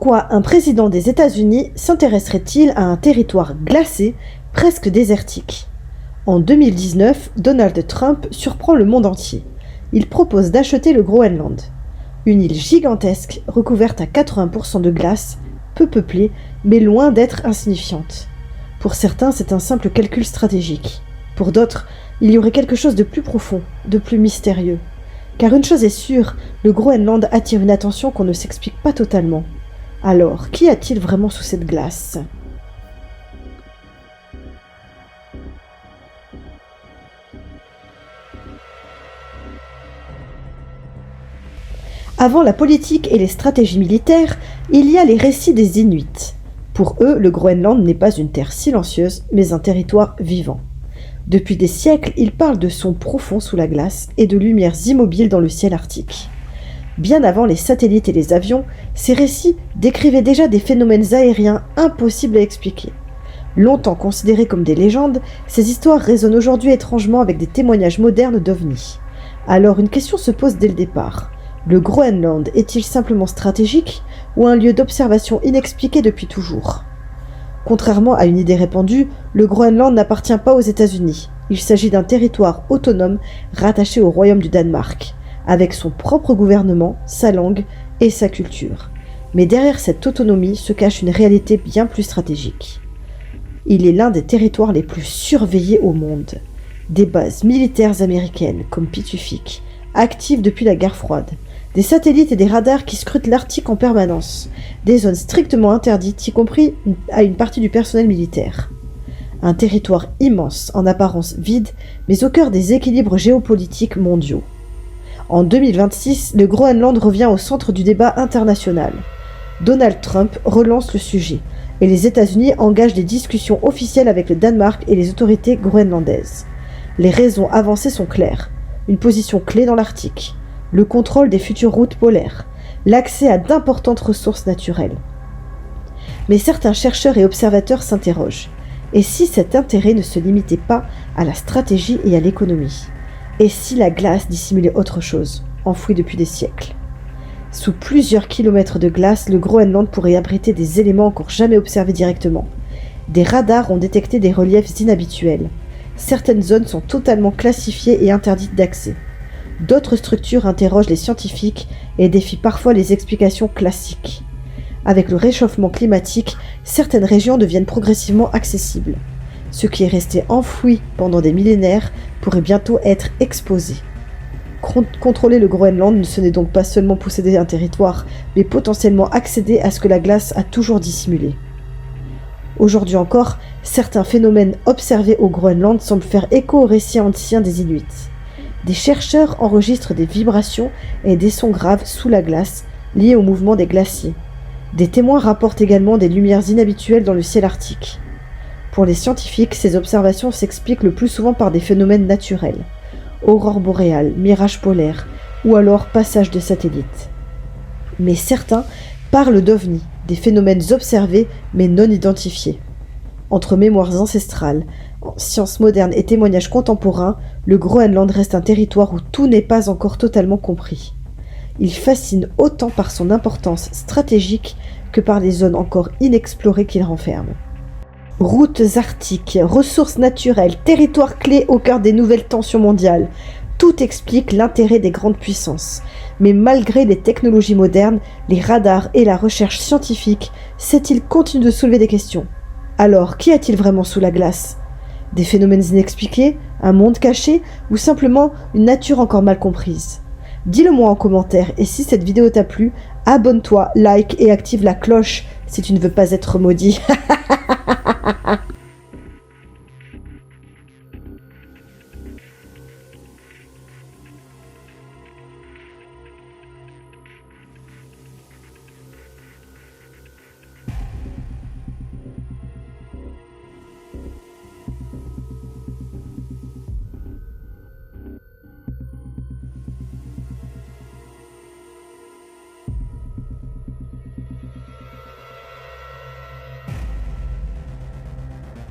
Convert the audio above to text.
Pourquoi un président des États-Unis s'intéresserait-il à un territoire glacé, presque désertique? En 2019, Donald Trump surprend le monde entier. Il propose d'acheter le Groenland. Une île gigantesque, recouverte à 80% de glace, peu peuplée, mais loin d'être insignifiante. Pour certains, c'est un simple calcul stratégique. Pour d'autres, il y aurait quelque chose de plus profond, de plus mystérieux. Car une chose est sûre, le Groenland attire une attention qu'on ne s'explique pas totalement. Alors, qu'y a-t-il vraiment sous cette glace ? Avant la politique et les stratégies militaires, il y a les récits des Inuits. Pour eux, le Groenland n'est pas une terre silencieuse, mais un territoire vivant. Depuis des siècles, ils parlent de sons profonds sous la glace et de lumières immobiles dans le ciel arctique. Bien avant les satellites et les avions, ces récits décrivaient déjà des phénomènes aériens impossibles à expliquer. Longtemps considérés comme des légendes, ces histoires résonnent aujourd'hui étrangement avec des témoignages modernes d'OVNI. Alors une question se pose dès le départ. Le Groenland est-il simplement stratégique ou un lieu d'observation inexpliqué depuis toujours ? Contrairement à une idée répandue, le Groenland n'appartient pas aux États-Unis. Il s'agit d'un territoire autonome rattaché au Royaume du Danemark, avec son propre gouvernement, sa langue et sa culture. Mais derrière cette autonomie se cache une réalité bien plus stratégique. Il est l'un des territoires les plus surveillés au monde. Des bases militaires américaines, comme Pitufik, actives depuis la guerre froide. Des satellites et des radars qui scrutent l'Arctique en permanence. Des zones strictement interdites, y compris à une partie du personnel militaire. Un territoire immense, en apparence vide, mais au cœur des équilibres géopolitiques mondiaux. En 2026, le Groenland revient au centre du débat international. Donald Trump relance le sujet, et les États-Unis engagent des discussions officielles avec le Danemark et les autorités groenlandaises. Les raisons avancées sont claires. Une position clé dans l'Arctique. Le contrôle des futures routes polaires, l'accès à d'importantes ressources naturelles. Mais certains chercheurs et observateurs s'interrogent. Et si cet intérêt ne se limitait pas à la stratégie et à l'économie ? Et si la glace dissimulait autre chose, enfouie depuis des siècles ? Sous plusieurs kilomètres de glace, le Groenland pourrait abriter des éléments encore jamais observés directement. Des radars ont détecté des reliefs inhabituels. Certaines zones sont totalement classifiées et interdites d'accès. D'autres structures interrogent les scientifiques et défient parfois les explications classiques. Avec le réchauffement climatique, certaines régions deviennent progressivement accessibles. Ce qui est resté enfoui pendant des millénaires pourrait bientôt être exposé. Contrôler le Groenland, ce n'est donc pas seulement posséder un territoire, mais potentiellement accéder à ce que la glace a toujours dissimulé. Aujourd'hui encore, certains phénomènes observés au Groenland semblent faire écho aux récits anciens des Inuits. Des chercheurs enregistrent des vibrations et des sons graves sous la glace, liés au mouvement des glaciers. Des témoins rapportent également des lumières inhabituelles dans le ciel arctique. Pour les scientifiques, ces observations s'expliquent le plus souvent par des phénomènes naturels. Aurore boréale, mirage polaire, ou alors passage de satellites. Mais certains parlent d'OVNI, des phénomènes observés mais non identifiés. Entre mémoires ancestrales, sciences modernes et témoignages contemporains, le Groenland reste un territoire où tout n'est pas encore totalement compris. Il fascine autant par son importance stratégique que par les zones encore inexplorées qu'il renferme. Routes arctiques, ressources naturelles, territoires clés au cœur des nouvelles tensions mondiales, tout explique l'intérêt des grandes puissances. Mais malgré les technologies modernes, les radars et la recherche scientifique, cette île continue de soulever des questions. Alors, qu'y a-t-il vraiment sous la glace ? Des phénomènes inexpliqués, un monde caché ou simplement une nature encore mal comprise ? Dis-le-moi en commentaire et si cette vidéo t'a plu, abonne-toi, like et active la cloche si tu ne veux pas être maudit.